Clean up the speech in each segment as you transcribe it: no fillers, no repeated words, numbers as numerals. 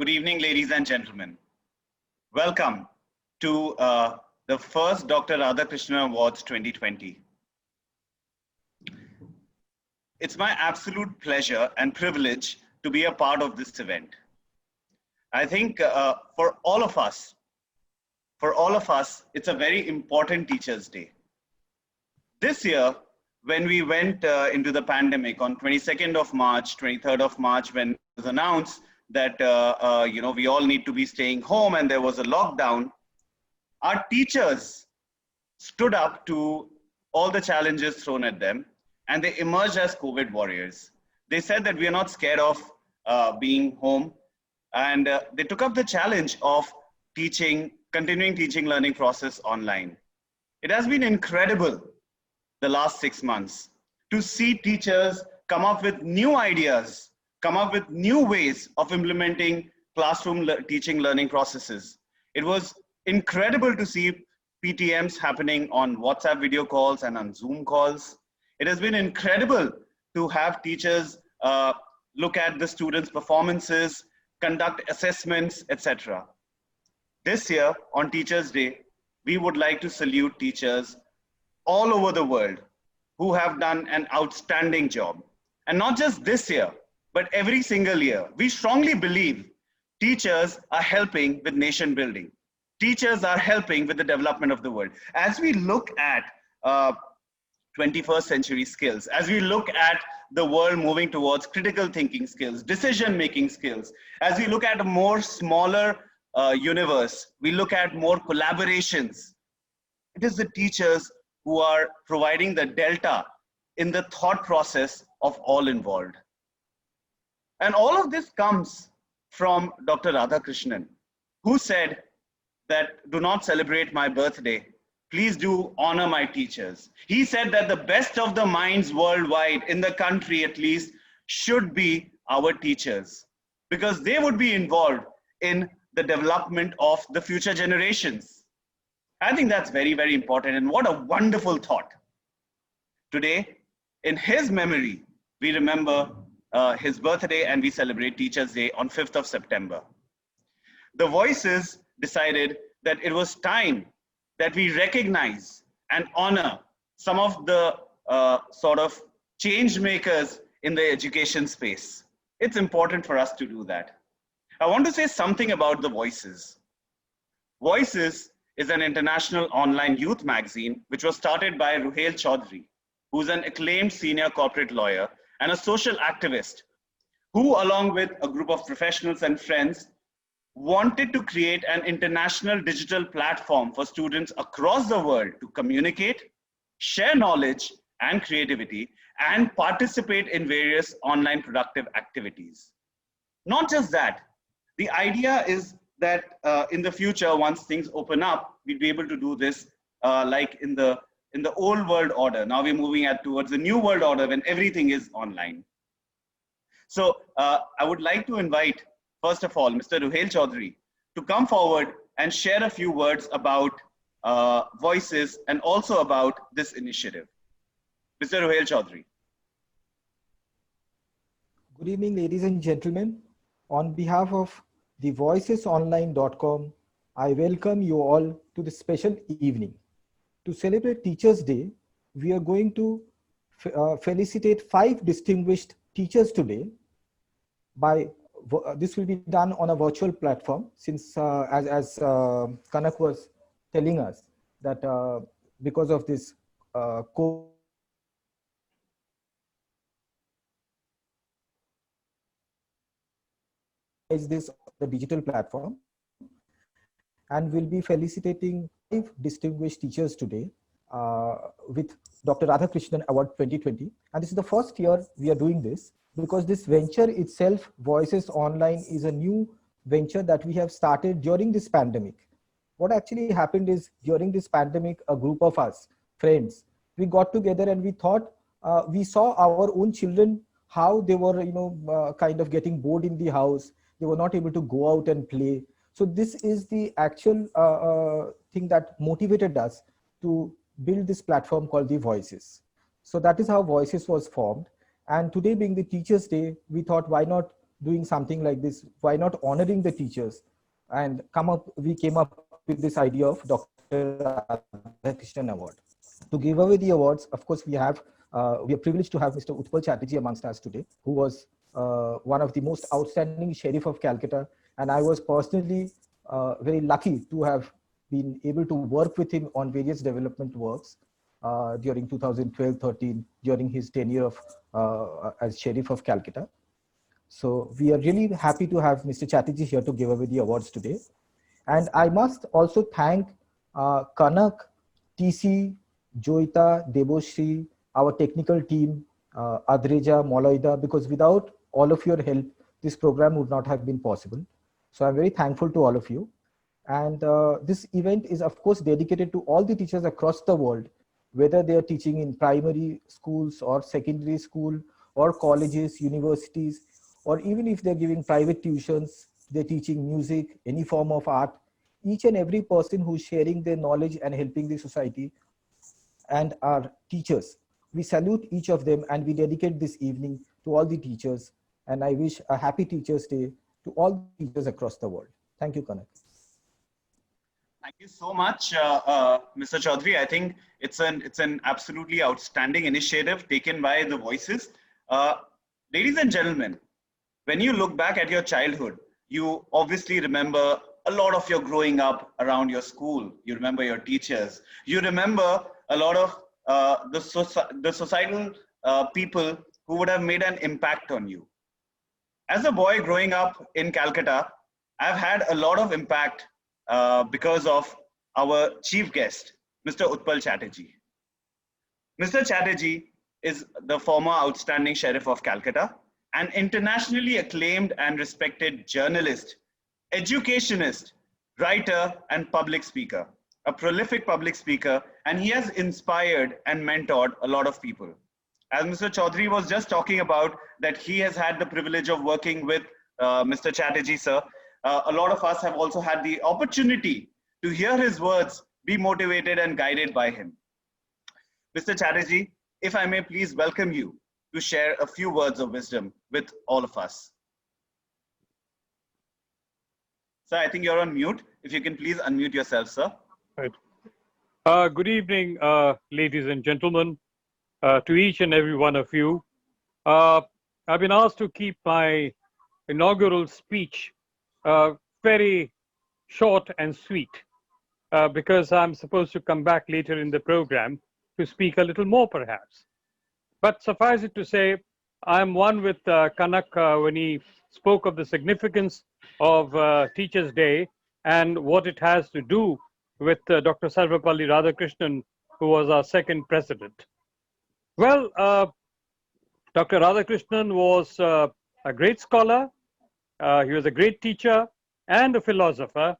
Good evening, ladies and gentlemen. Welcome to the first Dr. Radhakrishnan Awards 2020. It's my absolute pleasure and privilege to be a part of this event. I think for all of us, it's a very important Teachers' Day. This year, when we went into the pandemic on 22nd of March, 23rd of March, when it was announced that we all need to be staying home and there was a lockdown, our teachers stood up to all the challenges thrown at them and they emerged as COVID warriors. They said that we are not scared of being home, and they took up the challenge of continuing teaching learning process online. It has been incredible the last 6 months to see teachers come up with new ideas, come up with new ways of implementing classroom teaching learning processes. It was incredible to see PTMs happening on WhatsApp video calls and on Zoom calls. It has been incredible to have teachers look at the students' performances, conduct assessments, etc. This year on Teachers' Day, we would like to salute teachers all over the world who have done an outstanding job. And not just this year, but every single year. We strongly believe teachers are helping with nation building. Teachers are helping with the development of the world. As we look at 21st century skills, as we look at the world moving towards critical thinking skills, decision-making skills, as we look at a more smaller universe, we look at more collaborations. It is the teachers who are providing the delta in the thought process of all involved. And all of this comes from Dr. Radhakrishnan, who said that do not celebrate my birthday, please do honor my teachers. He said that the best of the minds worldwide, in the country at least, should be our teachers, because they would be involved in the development of the future generations. I think that's very, very important, and what a wonderful thought. Today, in his memory, we remember his birthday and we celebrate Teachers' Day on 5th of September. The Voices decided that it was time that we recognize and honor some of the sort of change makers in the education space. It's important for us to do that. I want to say something about the Voices. Voices is an international online youth magazine which was started by Ruhail Chaudhary, who's an acclaimed senior corporate lawyer and a social activist who, along with a group of professionals and friends, wanted to create an international digital platform for students across the world to communicate, share knowledge and creativity, and participate in various online productive activities. Not just that, the idea is that in the future, once things open up, we'd be able to do this like in the old world order. Now we're moving towards the new world order when everything is online. So I would like to invite, first of all, Mr. Ruhail Chaudhary to come forward and share a few words about Voices and also about this initiative. Mr. Ruhail Chaudhary. Good evening, ladies and gentlemen. On behalf of the voicesonline.com, I welcome you all to this special evening. To celebrate Teachers' Day, we are going to felicitate 5 distinguished teachers today. This will be done on a virtual platform, since as Kanak was telling us that because of this COVID, is this the digital platform, and we'll be felicitating 5 distinguished teachers today with Dr. Radhakrishnan Award 2020. And this is the first year we are doing this, because this venture itself, Voices Online, is a new venture that we have started during this pandemic. What actually happened is, during this pandemic, a group of us, friends, we got together and we thought, we saw our own children, how they were, kind of getting bored in the house. They were not able to go out and play. So this is the actual thing that motivated us to build this platform called the Voices. So that is how Voices was formed. And today, being the Teachers' Day, we thought, why not doing something like this, why not honoring the teachers? And we came up with this idea of Dr. Radhakrishnan Award. To give away the awards, of course, we are privileged to have Mr. Utpal Chatterjee amongst us today, who was one of the most outstanding sheriff of Calcutta. And I was personally very lucky to have been able to work with him on various development works during 2012-13, during his tenure of as sheriff of Calcutta. So we are really happy to have Mr. Chatterjee here to give away the awards today. And I must also thank Kanak, TC, Joita, Deboshri, our technical team, Adreja, Moloida, because without all of your help, this program would not have been possible. So I'm very thankful to all of you. And this event is, of course, dedicated to all the teachers across the world, whether they are teaching in primary schools or secondary school or colleges, universities, or even if they're giving private tuitions, they're teaching music, any form of art, each and every person who's sharing their knowledge and helping the society and our teachers. We salute each of them and we dedicate this evening to all the teachers. And I wish a happy Teachers' Day to all the teachers across the world. Thank you, Kanak. Thank you so much, Mr. Chaudhary. I think it's an absolutely outstanding initiative taken by the Voices. Ladies and gentlemen, when you look back at your childhood, you obviously remember a lot of your growing up around your school. You remember your teachers. You remember a lot of the societal people who would have made an impact on you. As a boy growing up in Calcutta, I've had a lot of impact because of our chief guest, Mr. Utpal Chatterjee. Mr. Chatterjee is the former outstanding sheriff of Calcutta, an internationally acclaimed and respected journalist, educationist, writer, and public speaker, a prolific public speaker, and he has inspired and mentored a lot of people. As Mr. Chaudhary was just talking about, that he has had the privilege of working with Mr. Chatterjee, sir. A lot of us have also had the opportunity to hear his words, be motivated and guided by him. Mr. Chatterjee, if I may please welcome you to share a few words of wisdom with all of us. Sir, I think you're on mute. If you can please unmute yourself, sir. Right. Good evening, ladies and gentlemen, to each and every one of you. I've been asked to keep my inaugural speech very short and sweet because I'm supposed to come back later in the program to speak a little more perhaps. But suffice it to say, I'm one with Kanak when he spoke of the significance of Teachers' Day and what it has to do with Dr. Sarvapalli Radhakrishnan, who was our second president. Well, Dr. Radhakrishnan was a great scholar. He was a great teacher and a philosopher.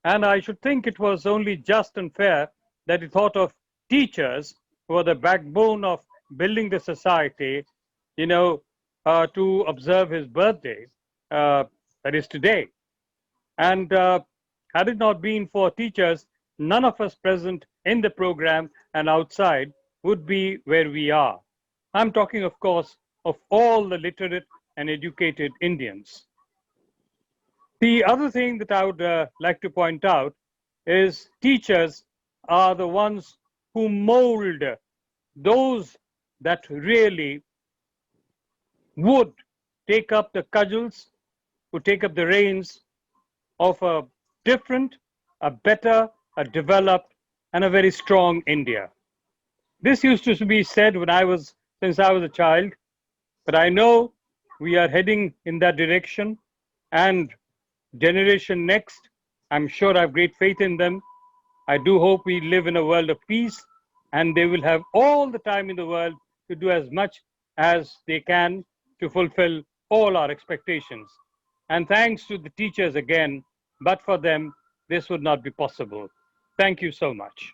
And I should think it was only just and fair that he thought of teachers who are the backbone of building the society, you know, to observe his birthday, that is today. And had it not been for teachers, none of us present in the program and outside would be where we are. I'm talking, of course, of all the literate and educated Indians. The other thing that I would like to point out is teachers are the ones who mold those that really would take up the cudgels, who take up the reins of a different, a better, a developed, and a very strong India. This used to be said since I was a child, but I know we are heading in that direction, and generation next, I'm sure I have great faith in them. I do hope we live in a world of peace, and they will have all the time in the world to do as much as they can to fulfill all our expectations. And thanks to the teachers again, but for them, this would not be possible. Thank you so much.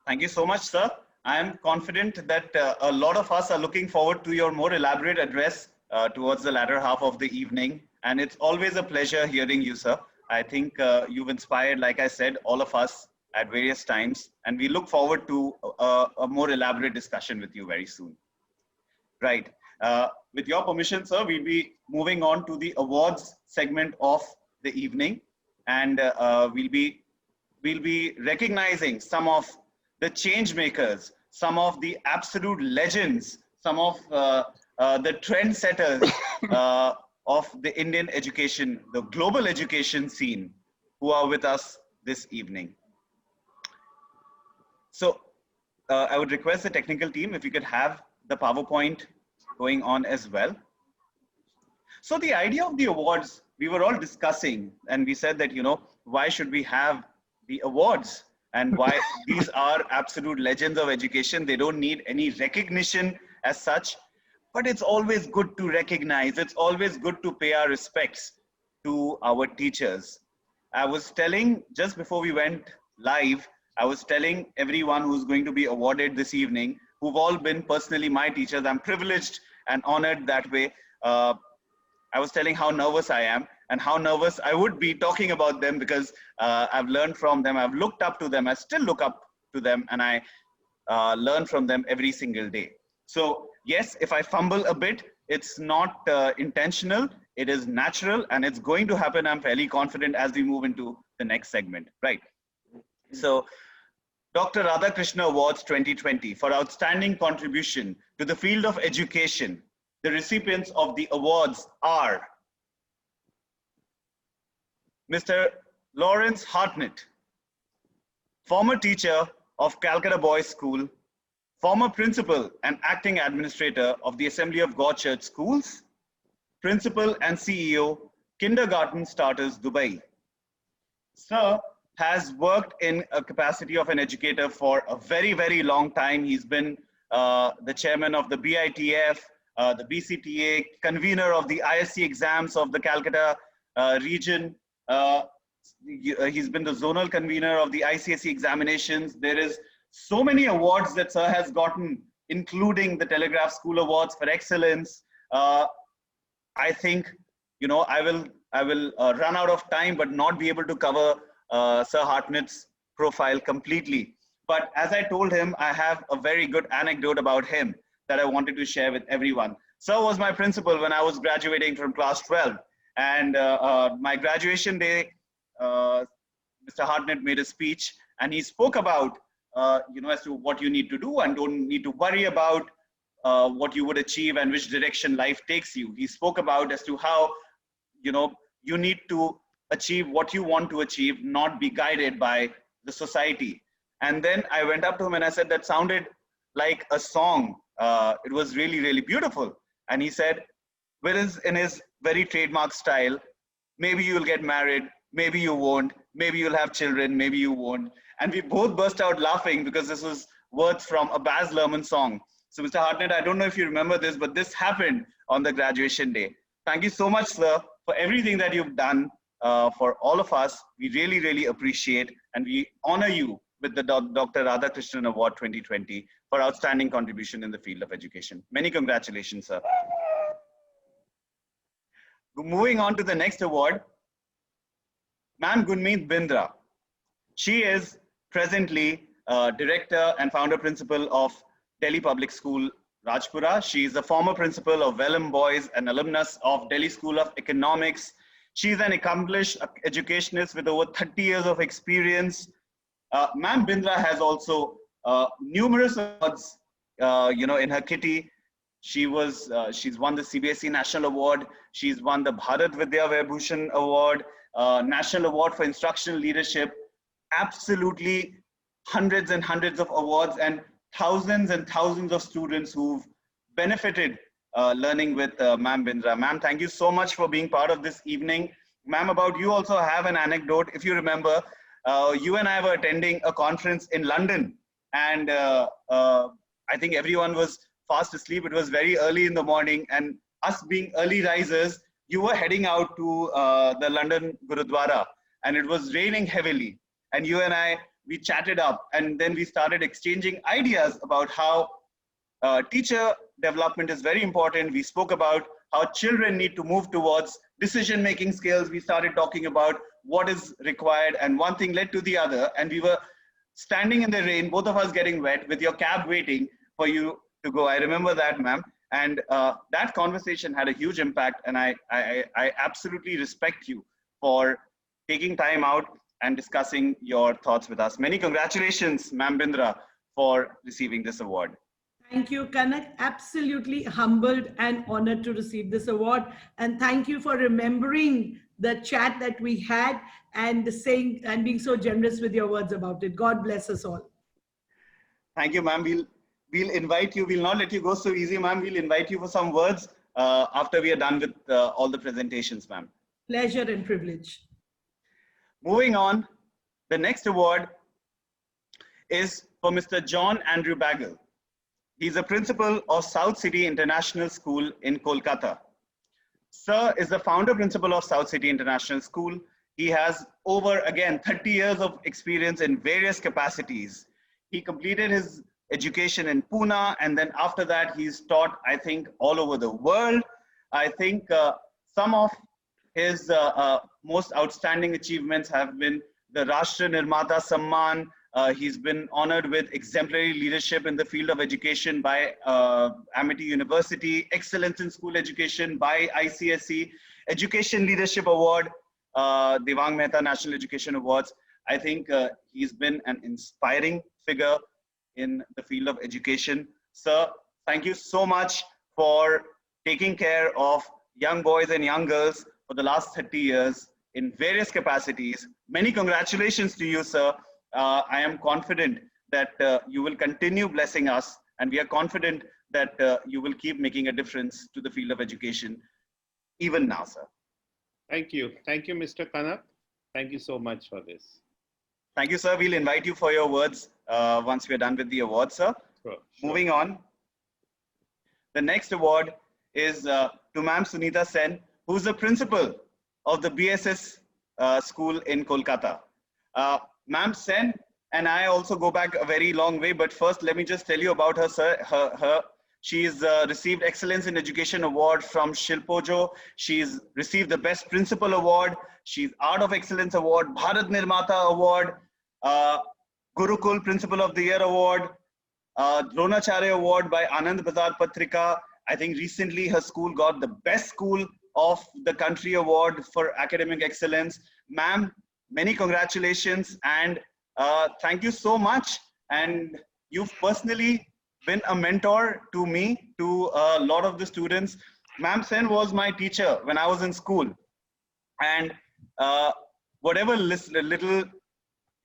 Thank you so much, sir. I am confident that a lot of us are looking forward to your more elaborate address towards the latter half of the evening. And it's always a pleasure hearing you, sir. I think you've inspired, like I said, all of us at various times. And we look forward to a more elaborate discussion with you very soon. Right. With your permission, sir, we'll be moving on to the awards segment of the evening, and we'll be recognizing some of the change makers, some of the absolute legends, some of the trendsetters of the Indian education, the global education scene, who are with us this evening. So I would request the technical team if you could have the PowerPoint going on as well. So the idea of the awards, we were all discussing, and we said that, you know, why should we have the awards, and why these are absolute legends of education. They don't need any recognition as such, but it's always good to recognize. It's always good to pay our respects to our teachers. I was telling just before we went live, I was telling everyone who's going to be awarded this evening, who've all been personally my teachers. I'm privileged and honored that way. I was telling how nervous I am and how nervous I would be talking about them, because I've learned from them. I've looked up to them. I still look up to them, and I learn from them every single day. So yes, if I fumble a bit, it's not intentional. It is natural, and it's going to happen. I'm fairly confident as we move into the next segment, right? So Dr. Radhakrishnan Awards 2020 for outstanding contribution to the field of education. The recipients of the awards are Mr. Lawrence Hartnett, former teacher of Calcutta Boys School, former principal and acting administrator of the Assembly of God Church Schools, principal and CEO, Kindergarten Starters Dubai. Sir has worked in a capacity of an educator for a very, very long time. He's been the chairman of the BITF, the BCTA, convener of the ISC exams of the Calcutta region. He's been the zonal convener of the ICSE examinations. There is so many awards that sir has gotten, including the Telegraph School Awards for Excellence. I think, you know, I will run out of time, but not be able to cover Sir Hartnett's profile completely. But as I told him, I have a very good anecdote about him that I wanted to share with everyone. Sir was my principal when I was graduating from class 12. And my graduation day, Mr. Hartnett made a speech, and he spoke about, you know, as to what you need to do and don't need to worry about what you would achieve and which direction life takes you. He spoke about as to how, you know, you need to achieve what you want to achieve, not be guided by the society. And then I went up to him and I said, that sounded like a song. It was really, really beautiful. And he said, whereas in his very trademark style, maybe you'll get married, maybe you won't, maybe you'll have children, maybe you won't. And we both burst out laughing because this was words from a Baz Luhrmann song. So Mr. Hartnett, I don't know if you remember this, but this happened on the graduation day. Thank you so much, sir, for everything that you've done for all of us. We really, really appreciate, and we honor you with the Dr. Radhakrishnan Award 2020 for outstanding contribution in the field of education. Many congratulations, sir. Moving on to the next award, Ma'am Gunmeet Bindra. She is presently director and founder principal of Delhi Public School, Rajpura. She is the former principal of Welham Boys and alumnus of Delhi School of Economics. She is an accomplished educationist with over 30 years of experience. Ma'am Bindra has also numerous awards, you know, in her kitty. She's won the CBSE National Award. She's won the Bharat Vidya Vaibhushan Award, National Award for Instructional Leadership. Absolutely hundreds and hundreds of awards, and thousands of students who've benefited learning with Ma'am Bindra. Ma'am, thank you so much for being part of this evening. Ma'am, about you also have an anecdote. If you remember, you and I were attending a conference in London, and I think everyone was fast asleep. It was very early in the morning, and us being early risers, you were heading out to the London Gurudwara, and it was raining heavily. And you and I, we chatted up, and then we started exchanging ideas about how teacher development is very important. We spoke about how children need to move towards decision-making skills. We started talking about what is required, and one thing led to the other, and we were standing in the rain, both of us getting wet, with your cab waiting for you to go. I remember that, ma'am. And that conversation had a huge impact. And I absolutely respect you for taking time out and discussing your thoughts with us. Many congratulations, Ma'am Bindra, for receiving this award. Thank you, Kanak. Absolutely humbled and honored to receive this award. And thank you for remembering the chat that we had and saying and being so generous with your words about it. God bless us all. Thank you, ma'am. We'll invite you. We'll not let you go so easy, ma'am. We'll invite you for some words after we are done with all the presentations, ma'am. Pleasure and privilege. Moving on, the next award is for Mr. John Andrew Bagel. He's a principal of South City International School in Kolkata. Sir is the founder principal of South City International School. He has over, again, 30 years of experience in various capacities. He completed his education in Pune, and then after that, he's taught, I think, all over the world. I think some of his most outstanding achievements have been the Rashtra Nirmata Samman. He's been honored with exemplary leadership in the field of education by Amity University, Excellence in School Education by ICSE, Education Leadership Award, Devang Mehta National Education Awards. I think he's been an inspiring figure in the field of education. Sir, thank you so much for taking care of young boys and young girls for the last 30 years in various capacities. Many congratulations to you, sir. I am confident that you will continue blessing us, and we are confident that you will keep making a difference to the field of education even now, sir. Thank you. Thank you, Mr. Kanak. Thank you so much for this. Thank you, sir. We'll invite you for your words once we're done with the award, sir. Sure. Moving on. The next award is to Ma'am Sunita Sen, who's the principal of the BSS school in Kolkata. Ma'am Sen and I also go back a very long way, but first let me just tell you about her, sir. She's received Excellence in Education Award from Shilpojo. She's received the Best Principal Award. She's Art of Excellence Award, Bharat Nirmata Award, Gurukul Principal of the Year Award, Dronacharya Award by Anand Bazar Patrika. I think recently her school got the Best School of the Country Award for Academic Excellence. Ma'am, many congratulations and thank you so much. And you've personally been a mentor to me, to a lot of the students. Ma'am Sen was my teacher when I was in school. And whatever little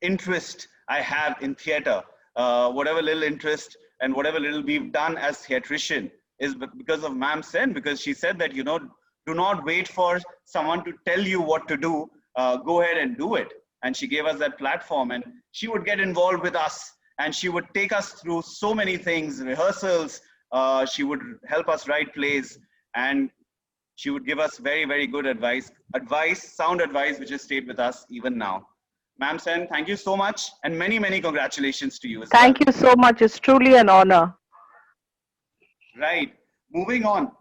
interest I have in theater, whatever little interest and whatever little we've done as theatrician is because of Ma'am Sen, because she said that, you know, do not wait for someone to tell you what to do. Go ahead and do it. And she gave us that platform, and she would get involved with us, and she would take us through so many things, rehearsals. She would help us write plays, and she would give us very, very good advice, sound advice, which has stayed with us even now. Ma'am Sen, thank you so much, and many, many congratulations to you as well. Thank you so much. It's truly an honor. Right. Moving on.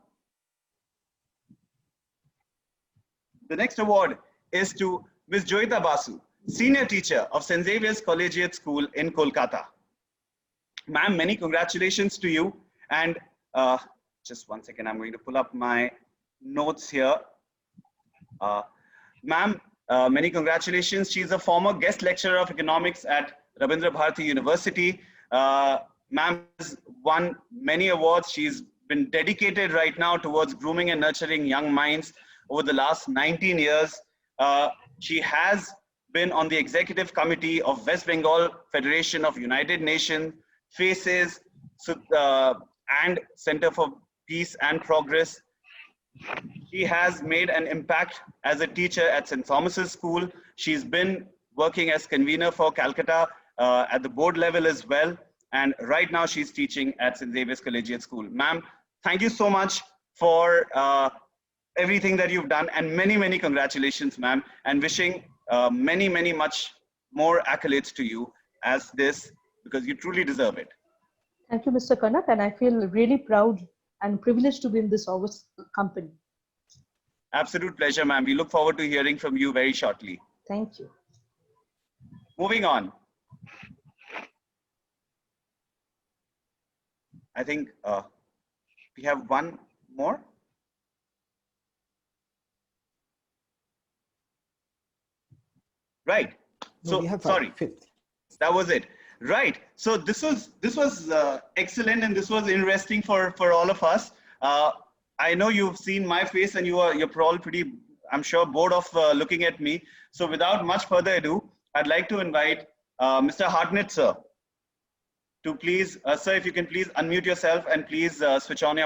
The next award is to Ms. Joyita Basu, Senior Teacher of St. Xavier's Collegiate School in Kolkata. Ma'am, many congratulations to you. And just one second, I'm going to pull up my notes here. Ma'am, many congratulations. She's a former guest lecturer of economics at Rabindra Bharati University. Ma'am has won many awards. She's been dedicated right now towards grooming and nurturing young minds over the last 19 years. She has been on the executive committee of West Bengal Federation of United Nations, FACES, and Center for Peace and Progress. She has made an impact as a teacher at St. Thomas's School. She's been working as convener for Calcutta at the board level as well. And right now she's teaching at St. Xavier's Collegiate School. Ma'am, thank you so much for everything that you've done, and many, many congratulations, ma'am, and wishing many, many much more accolades to you as this, because you truly deserve it. Thank you, Mr. Kanak, and I feel really proud and privileged to be in this august company. Absolute pleasure, ma'am. We look forward to hearing from you very shortly. Thank you. Moving on. I think We have one more. Right. No, So we have sorry, fifth. that was it. Right. So this was excellent, and this was interesting for all of us. I know you've seen my face, and you're probably pretty, I'm sure, bored of looking at me. So without much further ado, I'd like to invite Mr. Hartnett, sir, to please, sir, if you can please unmute yourself and please switch on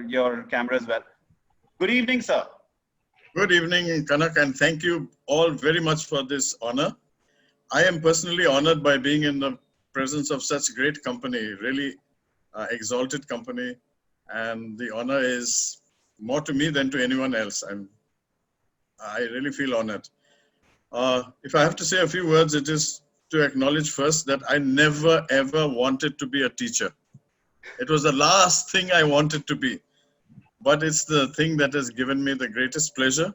your camera as well. Good evening, sir. Good evening, Kanak, and thank you all very much for this honor. I am personally honored by being in the presence of such great company, really exalted company, and the honor is more to me than to anyone else. I really feel honored. If I have to say a few words, it is to acknowledge first that I never ever wanted to be a teacher. It was the last thing I wanted to be, but it's the thing that has given me the greatest pleasure.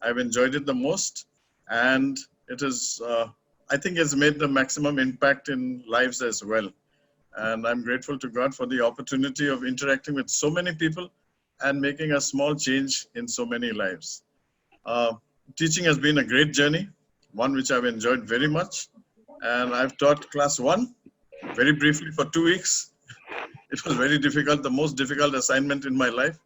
I've enjoyed it the most, and it is, I think it's made the maximum impact in lives as well. And I'm grateful to God for the opportunity of interacting with so many people and making a small change in so many lives. Teaching has been a great journey, one which I've enjoyed very much. And I've taught class 1 very briefly for 2 weeks. It was very difficult, the most difficult assignment in my life.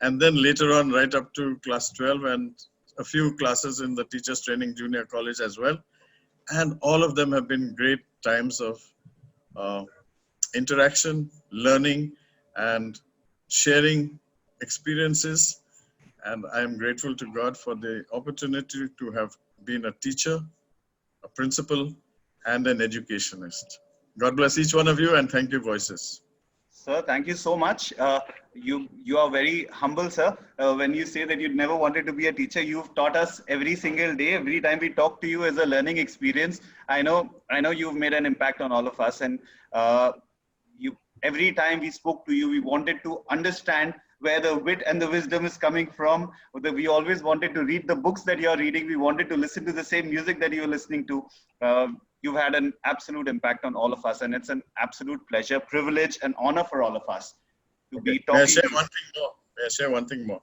And then later on, right up to class 12 and a few classes in the Teachers Training Junior College as well. And all of them have been great times of interaction, learning, and sharing experiences. And I am grateful to God for the opportunity to have been a teacher, a principal, and an educationist. God bless each one of you, and thank you, Voices. Sir, thank you so much. You are very humble, sir. When you say that you never wanted to be a teacher, you've taught us every single day. Every time we talk to you is a learning experience. I know you've made an impact on all of us, and every time we spoke to you, we wanted to understand where the wit and the wisdom is coming from. We always wanted to read the books that you're reading. We wanted to listen to the same music that you're listening to. You've had an absolute impact on all of us, and it's an absolute pleasure, privilege, and honor for all of us to be talking. May I share one thing more? May I share one thing more?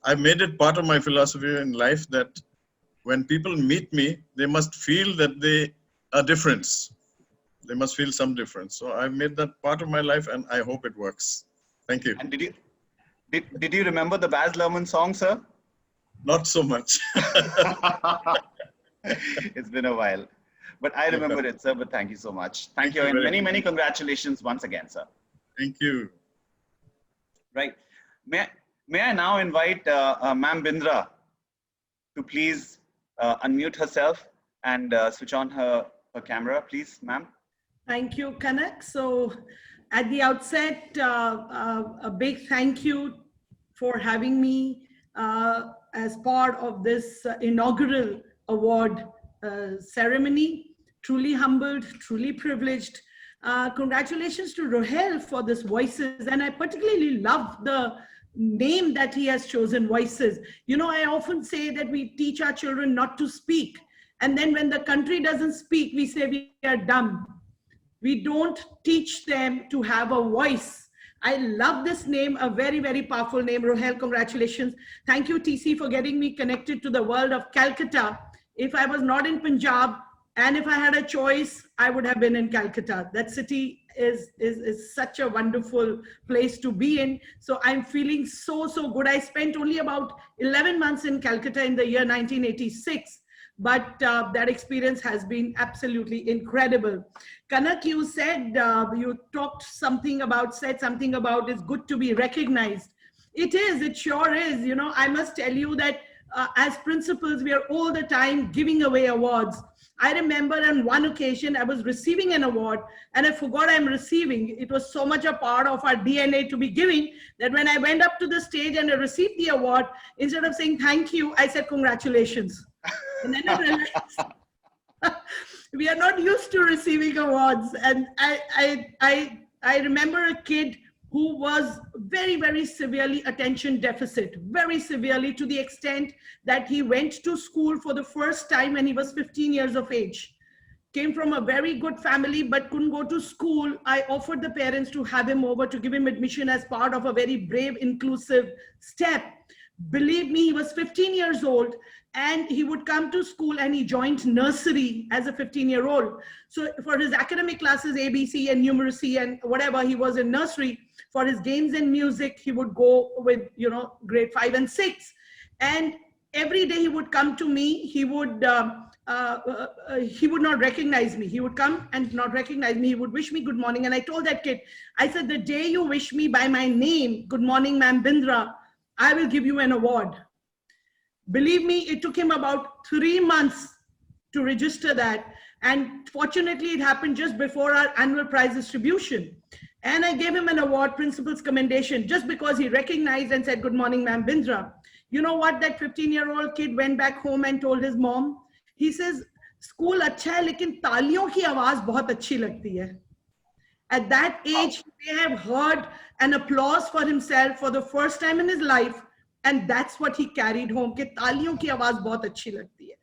I've made it part of my philosophy in life that when people meet me, they must feel that they are different. They must feel some difference. So I've made that part of my life, and I hope it works. Thank you. And did you remember the Baz Luhrmann song, sir? Not so much. It's been a while. But I remember it, sir, but thank you so much. Thank you, and many, many congratulations once again, sir. Thank you. Right. May I now invite Ma'am Bindra to please unmute herself and switch on her camera, please, ma'am. Thank you, Kanak. So at the outset, a big thank you for having me as part of this inaugural award ceremony. Truly humbled, truly privileged. Congratulations to Rohel for this Voices. And I particularly love the name that he has chosen, Voices. You know, I often say that we teach our children not to speak. And then when the country doesn't speak, we say we are dumb. We don't teach them to have a voice. I love this name, a very, very powerful name. Rohel, congratulations. Thank you, TC, for getting me connected to the world of Calcutta. If I was not in Punjab, and if I had a choice, I would have been in Calcutta. That city is such a wonderful place to be in. So I'm feeling so good. I spent only about 11 months in Calcutta in the year 1986. But that experience has been absolutely incredible. Kanak, you said, you said something about it's good to be recognized. It is, it sure is. You know, I must tell you that as principals, we are all the time giving away awards. I remember on one occasion, I was receiving an award and I forgot I'm receiving. It was so much a part of our DNA to be giving that when I went up to the stage and I received the award, instead of saying thank you, I said congratulations. And then I realized we are not used to receiving awards. And I remember a kid who was very, very severely attention deficit, very severely, to the extent that he went to school for the first time when he was 15 years of age. came from a very good family but couldn't go to school. I offered the parents to have him over to give him admission as part of a very brave, inclusive step. Believe me, he was 15 years old and he would come to school and he joined nursery as a 15-year-old. So for his academic classes, ABC and numeracy and whatever, he was in nursery. For his games and music, he would go with, you know, grade 5 and 6. And every day he would come to me, he would not recognize me. He would come and not recognize me. He would wish me good morning. And I told that kid, I said, the day you wish me by my name, good morning, ma'am Bindra, I will give you an award. Believe me, it took him about 3 months to register that. And fortunately, it happened just before our annual prize distribution. And I gave him an award, Principal's Commendation, just because he recognized and said, good morning, ma'am Bindra. You know what? That 15-year-old kid went back home and told his mom, he says, school अच्छा है, लेकिन तालियों की आवाज बहुत अच्छी लगती है. At that age, he may have heard an applause for himself for the first time in his life. And that's what he carried home, कि तालियों की आवाज बहुत अच्छी लगती है.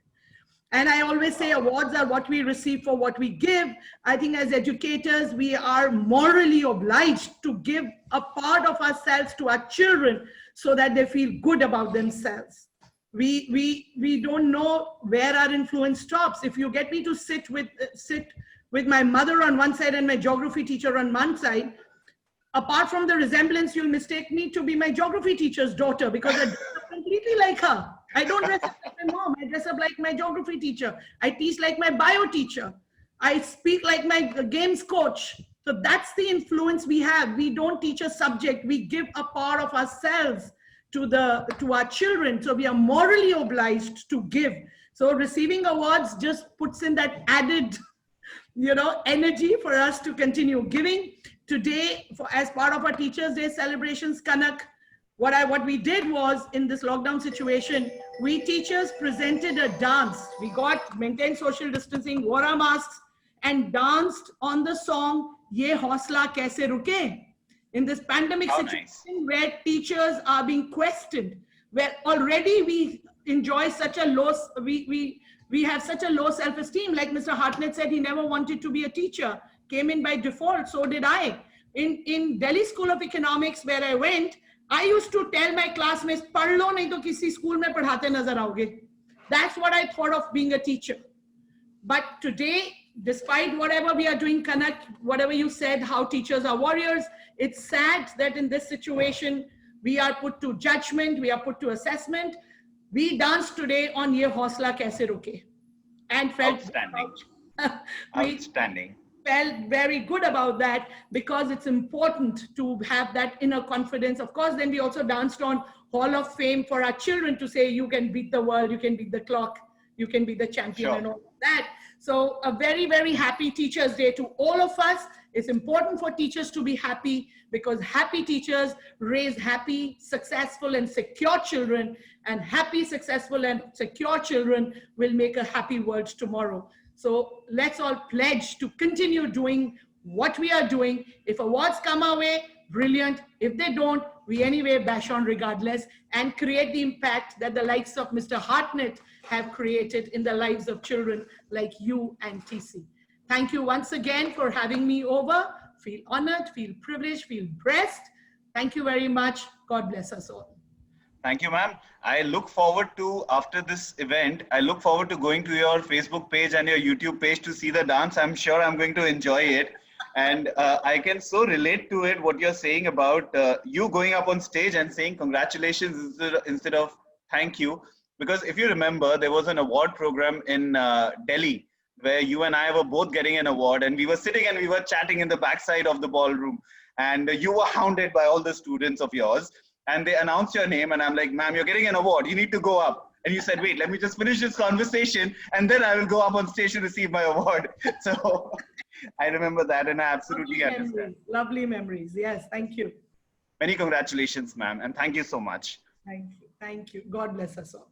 And I always say awards are what we receive for what we give. I think as educators, we are morally obliged to give a part of ourselves to our children so that they feel good about themselves. We don't know where our influence stops. If you get me to sit with my mother on one side and my geography teacher on one side, apart from the resemblance, you'll mistake me to be my geography teacher's daughter because I dress up completely like her. I don't dress up like my mom. I dress up like my geography teacher. I teach like my bio teacher. I speak like my games coach. So that's the influence we have. We don't teach a subject. We give a part of ourselves to our children. So we are morally obliged to give. So receiving awards just puts in that added, energy for us to continue giving. Today, as part of our Teachers' Day celebrations, Kanak, what we did was, in this lockdown situation, we teachers presented a dance. We maintained social distancing, wore our masks, and danced on the song, Ye Hausla Kaise Ruke? In this pandemic situation where teachers are being questioned, where already we enjoy such a low, we have such a low self-esteem. Like Mr. Hartnett said, he never wanted to be a teacher, came in by default, so did I. In Delhi School of Economics, where I went, I used to tell my classmates, "Padh lo, nahi to kisi school mein padhate nazar aoge." That's what I thought of being a teacher. But today, despite whatever we are doing, Kanak, whatever you said, how teachers are warriors, it's sad that in this situation, we are put to judgment, we are put to assessment. We danced today on Ye Hausla Kaise Ruke and felt outstanding. Felt very good about that because it's important to have that inner confidence. Of course, then we also danced on Hall of Fame for our children to say, you can beat the world, you can beat the clock, you can be the champion and all of that. So a very, very happy Teachers' Day to all of us. It's important for teachers to be happy because happy teachers raise happy, successful and secure children, and happy, successful and secure children will make a happy world tomorrow. So let's all pledge to continue doing what we are doing. If awards come our way, brilliant. If they don't, we anyway bash on regardless and create the impact that the likes of Mr. Hartnett have created in the lives of children like you and TC. Thank you once again for having me over. Feel honored, feel privileged, feel blessed. Thank you very much. God bless us all. Thank you, ma'am. I look forward to, after this event, I look forward to going to your Facebook page and your YouTube page to see the dance. I'm sure I'm going to enjoy it. And I can so relate to it, what you're saying about you going up on stage and saying congratulations instead of thank you. Because if you remember, there was an award program in Delhi where you and I were both getting an award, and we were sitting and we were chatting in the backside of the ballroom, and you were hounded by all the students of yours, and they announced your name, and I'm like, ma'am, you're getting an award, you need to go up. And you said, wait, let me just finish this conversation, and then I will go up on stage to receive my award. So I remember that, and I absolutely understand. Lovely memories. Yes, thank you. Many congratulations, ma'am, and thank you so much. Thank you. Thank you. God bless us all.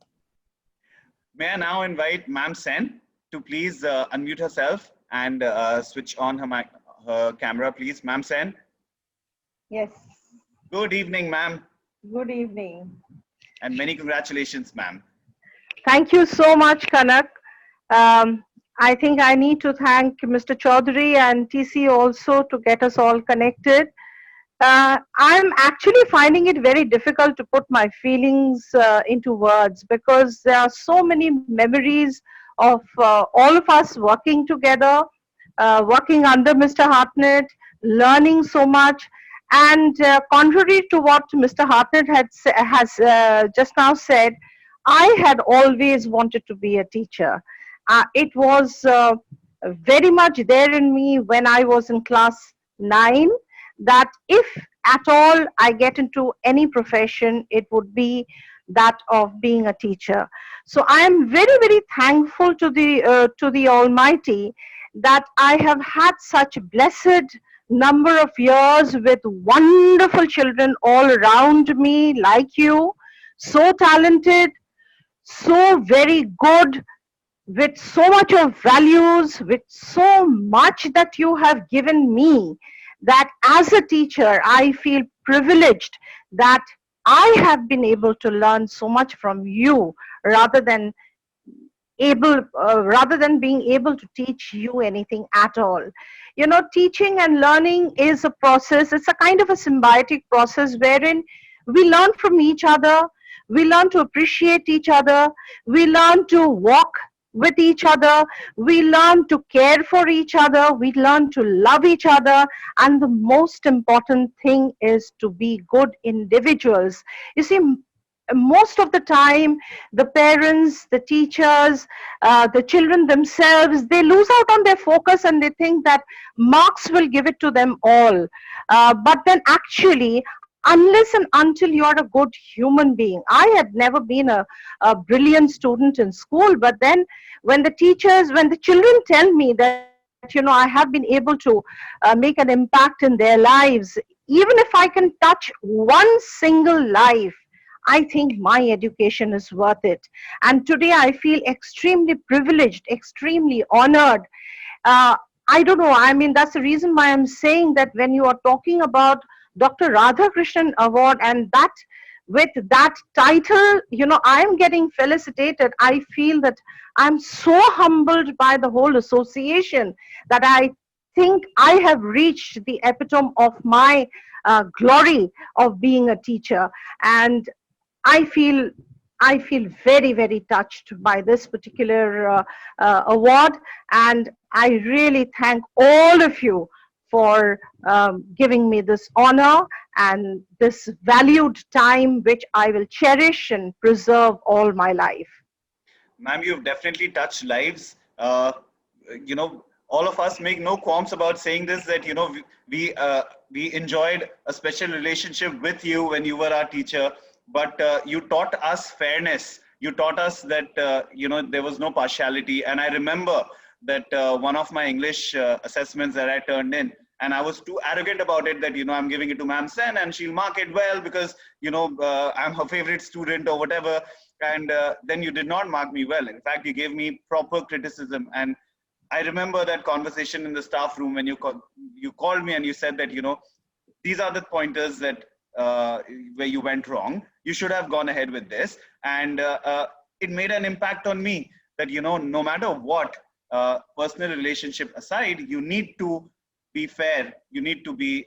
May I now invite Ma'am Sen to please unmute herself and switch on her camera, please. Ma'am Sen. Yes. Good evening, ma'am. Good evening. And many congratulations, ma'am. Thank you so much, Kanak. I think I need to thank Mr. Chaudhary and TC also to get us all connected. I'm actually finding it very difficult to put my feelings into words because there are so many memories of all of us working together, working under Mr. Hartnett, learning so much. And contrary to what Mr. Hartnett has just now said, I had always wanted to be a teacher. It was very much there in me when I was in class 9 that if at all I get into any profession, it would be that of being a teacher. So I am very, very thankful to the Almighty that I have had such blessed number of years with wonderful children all around me, like you, so talented, so very good, with so much of values, with so much that you have given me, that as a teacher, I feel privileged that I have been able to learn so much from you rather than rather than being able to teach you anything at all. You know, teaching and learning is a process. It's a kind of a symbiotic process wherein we learn from each other, we learn to appreciate each other, we learn to walk with each other, we learn to care for each other, we learn to love each other, and the most important thing is to be good individuals. You see, most of the time, the parents, the teachers, the children themselves, they lose out on their focus and they think that marks will give it to them all. But then actually, unless and until you're a good human being, I had never been a brilliant student in school, but then when the teachers, when the children tell me that, you know, I have been able to make an impact in their lives, even if I can touch one single life, I think my education is worth it. And today I feel extremely privileged, extremely honored. I don't know, I mean, that's the reason why I'm saying that when you are talking about Dr. Radhakrishnan Award and that with that title, you know, I'm getting felicitated. I feel that I'm so humbled by the whole association that I think I have reached the epitome of my glory of being a teacher. And I feel I feel very, very touched by this particular award, and I really thank all of you for giving me this honor and this valued time, which I will cherish and preserve all my life. Ma'am, you've definitely touched lives. You know, all of us make no qualms about saying this, that, you know, we enjoyed a special relationship with you when you were our teacher, but you taught us fairness. You taught us that, you know, there was no partiality. And I remember that one of my English assessments that I turned in, and I was too arrogant about it that, you know, I'm giving it to Ma'am Sen and she'll mark it well because, you know, I'm her favorite student or whatever. And then you did not mark me well. In fact, you gave me proper criticism. And I remember that conversation in the staff room when you called me and you said that, you know, these are the pointers that where you went wrong. You should have gone ahead with this. And it made an impact on me that, you know, no matter what, personal relationship aside, you need to be fair. You need to be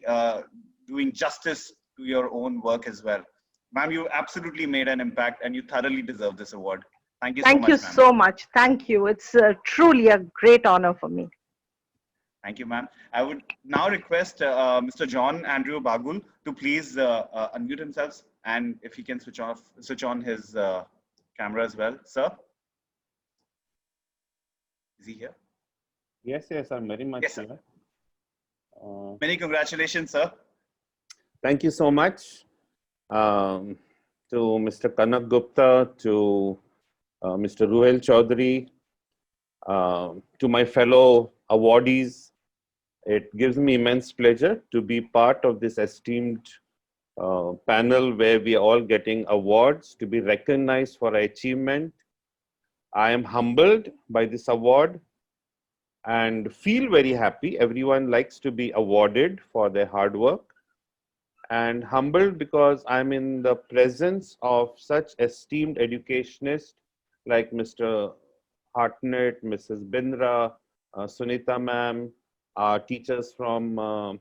doing justice to your own work as well. Ma'am, you absolutely made an impact and you thoroughly deserve this award. Thank you so much. Thank you so much. Thank you. It's truly a great honor for me. Thank you, ma'am. I would now request Mr. John Andrew Bagul to please unmute himself, and if he can switch on his camera as well. Sir? Is he here? Yes, I'm very much here. Many congratulations, sir. Thank you so much to Mr. Kanak Gupta, to Mr. Ruhel Chaudhary, to my fellow awardees. It gives me immense pleasure to be part of this esteemed panel where we are all getting awards to be recognized for our achievement. I am humbled by this award and feel very happy. Everyone likes to be awarded for their hard work, and humbled because I'm in the presence of such esteemed educationists like Mr. Hartnett, Mrs. Bindra, Sunita ma'am, our teachers from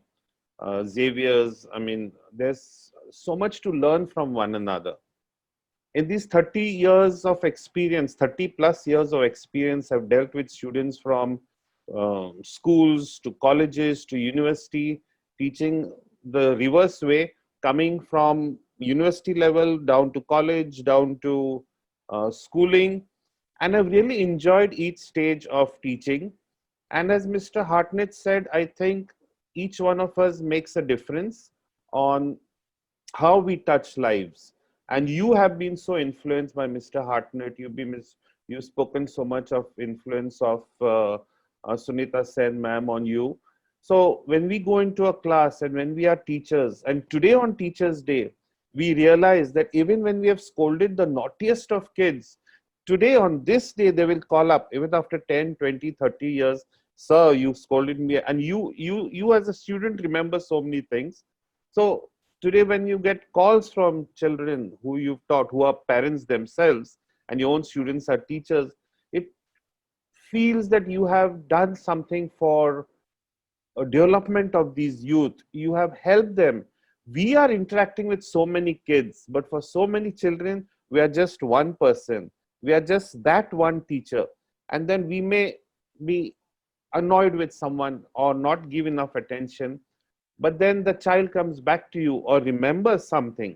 Xavier's. I mean, there's so much to learn from one another. In these 30 years of experience, 30 plus years of experience, I've dealt with students from schools to colleges to university, teaching the reverse way, coming from university level down to college, down to schooling. And I've really enjoyed each stage of teaching. And as Mr. Hartnett said, I think each one of us makes a difference on how we touch lives. And you have been so influenced by Mr. Hartnett. You've spoken so much of influence of Sunita Sen ma'am on you. So when we go into a class and when we are teachers, and today on Teachers' Day, we realize that even when we have scolded the naughtiest of kids, today on this day, they will call up, even after 10, 20, 30 years, sir, you scolded me. And you as a student remember so many things. So today, when you get calls from children who you've taught, who are parents themselves, and your own students are teachers, it feels that you have done something for a development of these youth. You have helped them. We are interacting with so many kids, but for so many children, we are just one person. We are just that one teacher. And then we may be annoyed with someone or not give enough attention. But then the child comes back to you or remembers something.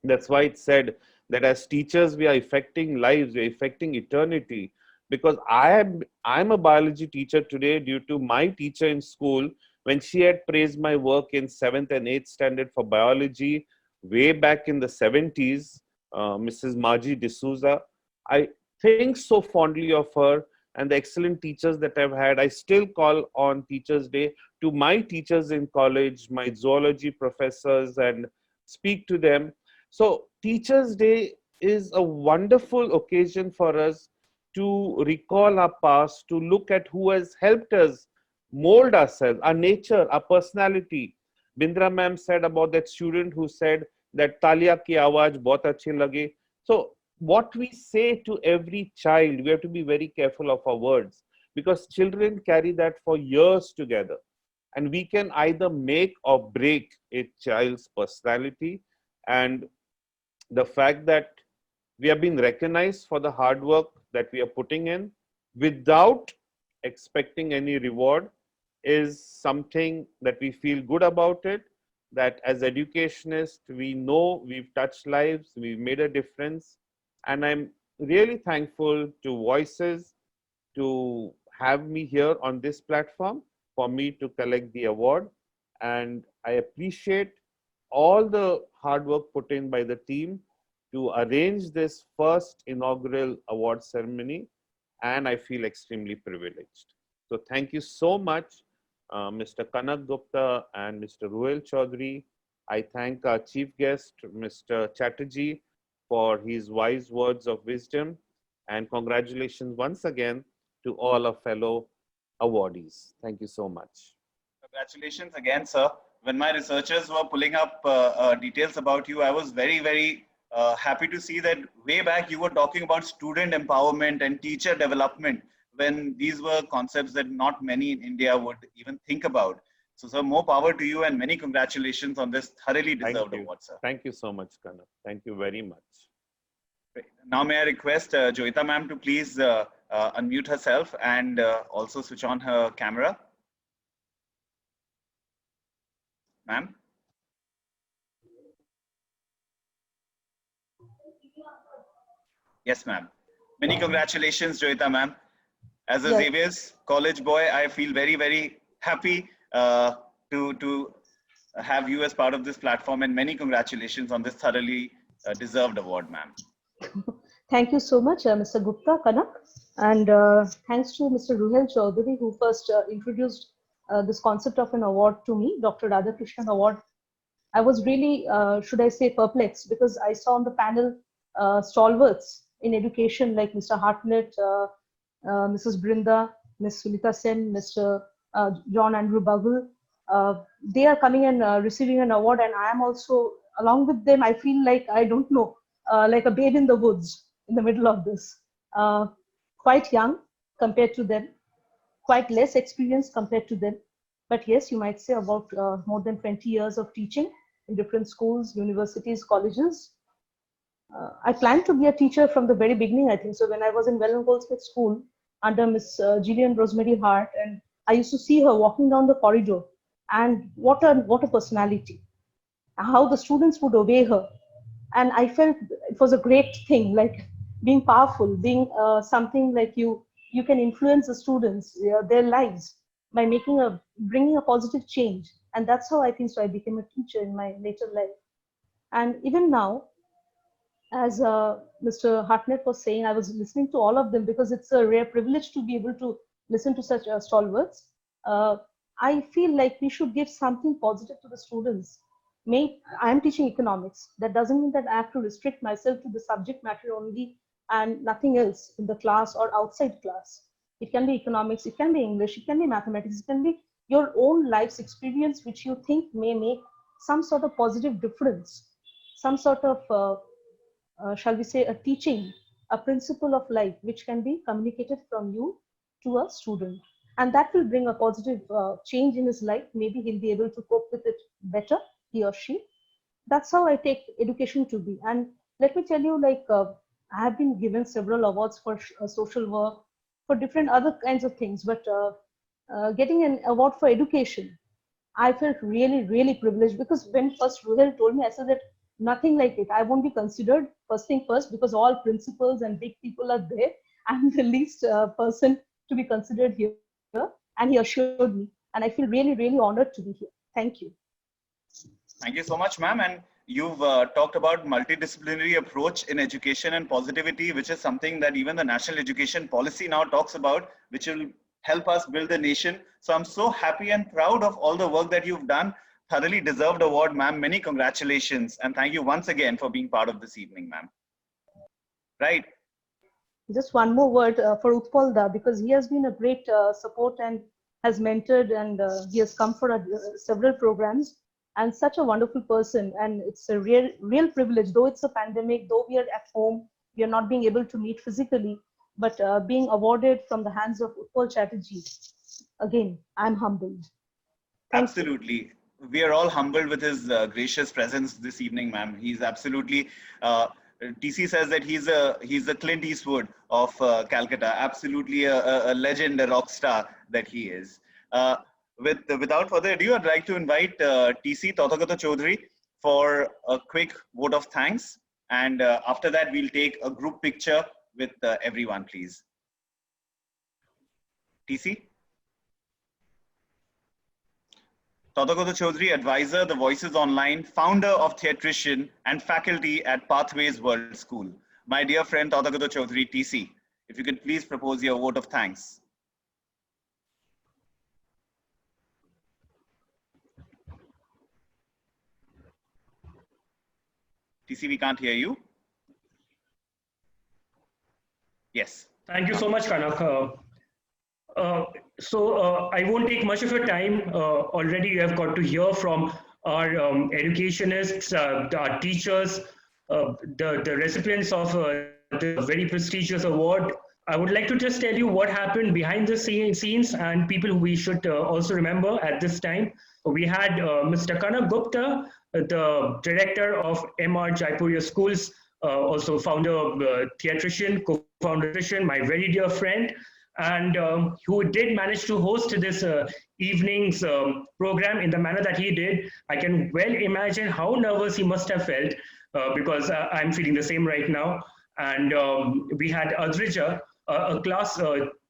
That's why it's said that as teachers, we are affecting lives, we are affecting eternity. Because I'm a biology teacher today due to my teacher in school when she had praised my work in 7th and 8th standard for biology way back in the 70s, Mrs. Margie D'Souza. I think so fondly of her and the excellent teachers that I've had. I still call on Teachers' Day to my teachers in college, my zoology professors, and speak to them. So Teachers' Day is a wonderful occasion for us to recall our past, to look at who has helped us mold ourselves, our nature, our personality. Bindra ma'am said about that student who said that talia ki awaaz bahut achhi lage. So what we say to every child, we have to be very careful of our words, because children carry that for years together. And we can either make or break a child's personality. And the fact that we have been recognized for the hard work that we are putting in without expecting any reward is something that we feel good about it, that as educationists, we know we've touched lives, we've made a difference. And I'm really thankful to Voices to have me here on this platform for me to collect the award. And I appreciate all the hard work put in by the team to arrange this first inaugural award ceremony, and I feel extremely privileged. So thank you so much, Mr. Kanak Gupta and Mr. Ruhel Chaudhary. I thank our chief guest, Mr. Chatterjee, for his wise words of wisdom, and congratulations once again to all our fellow awardees. Thank you so much. Congratulations again, sir. When my researchers were pulling up details about you, I was very, very happy to see that way back you were talking about student empowerment and teacher development, when these were concepts that not many in India would even think about. So, sir, more power to you and many congratulations on this thoroughly deserved award, sir. Thank you so much, Kanak. Thank you very much. Now, may I request Joyita ma'am to please unmute herself and also switch on her camera. Ma'am. Yes, ma'am. Many congratulations, Joyita ma'am. As a Xavier's college boy, I feel very, very happy to have you as part of this platform, and many congratulations on this thoroughly deserved award, ma'am. Thank you so much, Mr. Gupta, Kanak. And thanks to Mr. Ruhel Chaudhary, who first introduced this concept of an award to me, Dr. Radhakrishnan Award. I was really, should I say, perplexed, because I saw on the panel stalwarts in education like Mr. Hartnett, Mrs. Brinda, Ms. Sunita Sen, Mr. John Andrew Bugle. They are coming and receiving an award, and I am also along with them. I feel like, I don't know, like a babe in the woods in the middle of this. quite young compared to them, quite less experienced compared to them. But yes, you might say about more than 20 years of teaching in different schools, universities, colleges. I planned to be a teacher from the very beginning, I think. So when I was in Welland Goldsmith School under Miss Gillian Rosemary Hart, and I used to see her walking down the corridor, and what a personality, how the students would obey her. And I felt it was a great thing, like being powerful, being something like you can influence the students, their lives by bringing a positive change. And that's how I think so I became a teacher in my later life. And even now, as Mr. Hartnett was saying, I was listening to all of them because it's a rare privilege to be able to listen to such stalwarts. I feel like we should give something positive to the students. I am teaching economics. That doesn't mean that I have to restrict myself to the subject matter only and nothing else in the class or outside class. It can be economics, it can be English, it can be mathematics, it can be your own life's experience, which you think may make some sort of positive difference, some sort of shall we say, a teaching, a principle of life, which can be communicated from you to a student. And that will bring a positive change in his life. Maybe he'll be able to cope with it better, he or she. That's how I take education to be. And let me tell you, like, I have been given several awards for social work, for different other kinds of things, but getting an award for education, I felt really, really privileged, because when first Ruhel told me, I said that nothing like it. I won't be considered, first thing first, because all principals and big people are there. I'm the least person to be considered here. And he assured me. And I feel really, really honored to be here. Thank you. Thank you so much, ma'am. And you've talked about multidisciplinary approach in education and positivity, which is something that even the National Education Policy now talks about, which will help us build the nation. So I'm so happy and proud of all the work that you've done. Thoroughly deserved award, ma'am. Many congratulations. And thank you once again for being part of this evening, ma'am. Right. Just one more word for Utpal Da, because he has been a great support and has mentored, and he has come for several programs, and such a wonderful person. And it's a real privilege, though it's a pandemic, though we are at home, we are not being able to meet physically, but being awarded from the hands of Utpal Chatterjee. Again, I'm humbled. Absolutely. We are all humbled with his gracious presence this evening, ma'am. He's absolutely, TC says that he's a Clint Eastwood of Calcutta. Absolutely a legend, a rock star that he is. Without further ado, I'd like to invite TC Tathagata Chaudhary for a quick vote of thanks. And after that, we'll take a group picture with everyone, please. TC? Tathagata Chaudhary, advisor, The Voices Online, founder of Theatrician and faculty at Pathways World School. My dear friend Tathagata Chaudhary, TC, if you could please propose your vote of thanks. TC, we can't hear you. Yes. Thank you so much, Kanak. I won't take much of your time. Already you have got to hear from our educationists, our teachers, the recipients of the very prestigious award. I would like to just tell you what happened behind the scenes and people who we should also remember at this time. We had Mr. Kanak Gupta, the director of MR Jaipuria Schools, also founder of Theatrician, co-founder, my very dear friend, and who did manage to host this evening's program in the manner that he did. I can well imagine how nervous he must have felt, because I'm feeling the same right now. And we had Adrija, a class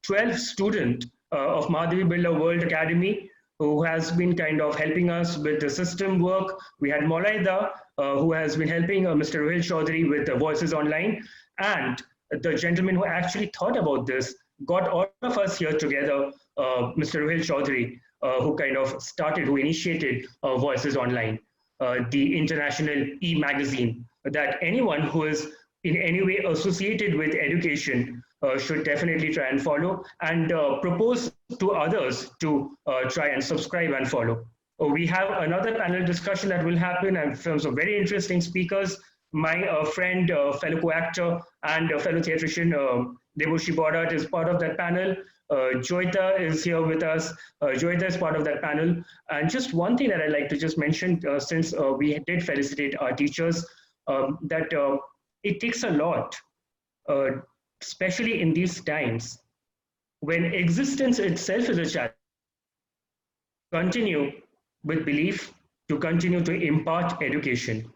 12 student of Madhavi Birla World Academy, who has been kind of helping us with the system work. We had Molaida, who has been helping Mr. Ruhel Chaudhary with the Voices Online. And the gentleman who actually thought about this, got all of us here together, Mr. Ruhel Chaudhary, who initiated Voices Online, the international e-magazine that anyone who is in any way associated with education should definitely try and follow, and propose to others to try and subscribe and follow. We have another panel discussion that will happen and from some very interesting speakers. My friend, fellow co-actor and fellow theatrician, Devoshi Borat is part of that panel. Joyita is here with us. Joyita is part of that panel. And just one thing that I'd like to just mention, since we did felicitate our teachers, that it takes a lot, especially in these times, when existence itself is a challenge, continue with belief, to continue to impart education.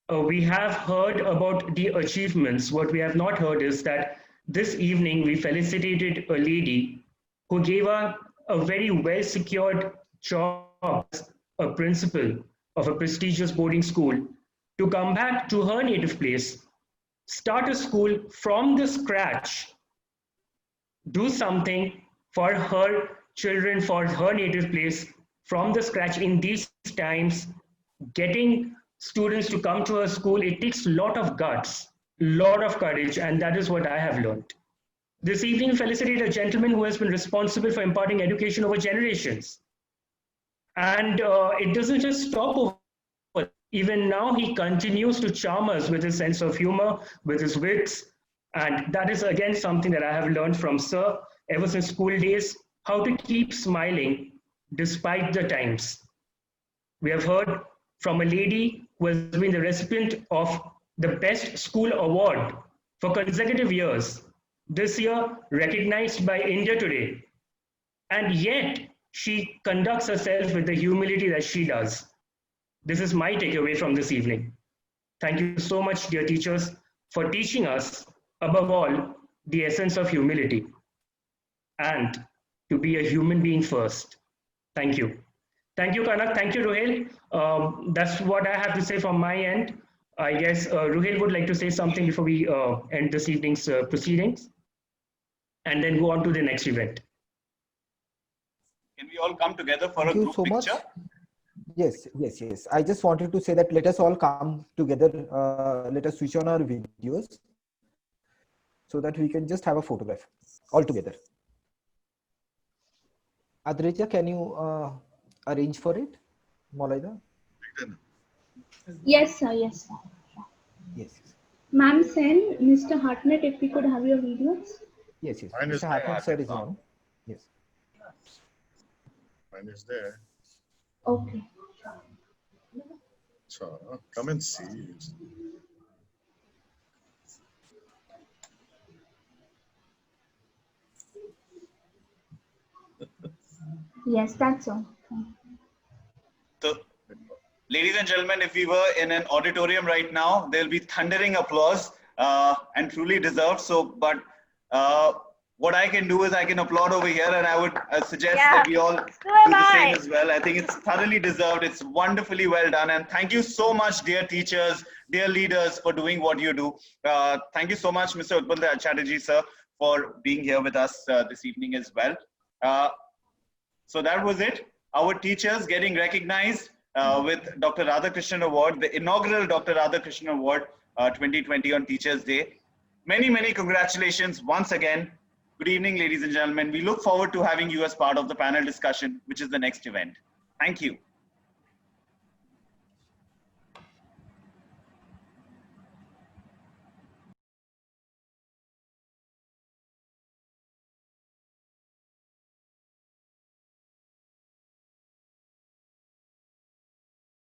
We have heard about the achievements. What we have not heard is that this evening we felicitated a lady who gave up a very well secured job as a principal of a prestigious boarding school to come back to her native place, start a school from the scratch, do something for her children, for her native place from the scratch in these times, getting students to come to her school. It takes a lot of guts, lot of courage, and that is what I have learned. This evening, felicitate a gentleman who has been responsible for imparting education over generations. And it doesn't just stop over. Even now, he continues to charm us with his sense of humor, with his wits. And that is, again, something that I have learned from Sir ever since school days, how to keep smiling despite the times. We have heard from a lady who has been the recipient of the Best School Award for consecutive years, this year recognized by India Today. And yet, she conducts herself with the humility that she does. This is my takeaway from this evening. Thank you so much, dear teachers, for teaching us, above all, the essence of humility and to be a human being first. Thank you. Thank you, Kanak. Thank you, Ruhail. That's what I have to say from my end. I guess Ruhail would like to say something before we end this evening's proceedings and then go on to the next event. Can we all come together for a group picture? Yes. I just wanted to say that let us all come together. Let us switch on our videos so that we can just have a photograph all together. Adrija, can you arrange for it? Malaida? Yes, sir. Yes, sir. Yes. Ma'am, send Mr. Hartnett if we could have your videos. Yes. Mr. Hartnett, sir, is on. Yes. Mine is there. Okay. So come and see. Yes, that's all. So, ladies and gentlemen, if we were in an auditorium right now, there'll be thundering applause and truly deserved. So, but what I can do is I can applaud over here, and I would suggest that we all do the same as well. I think it's thoroughly deserved. It's wonderfully well done. And thank you so much, dear teachers, dear leaders, for doing what you do. Thank you so much, Mr. Utpal Chatterjee, sir, for being here with us this evening as well. So that was it. Our teachers getting recognized with Dr. Radhakrishnan Award, the inaugural Dr. Radhakrishnan Award 2020 on Teachers' Day. Many, many congratulations once again. Good evening, ladies and gentlemen. We look forward to having you as part of the panel discussion, which is the next event. Thank you.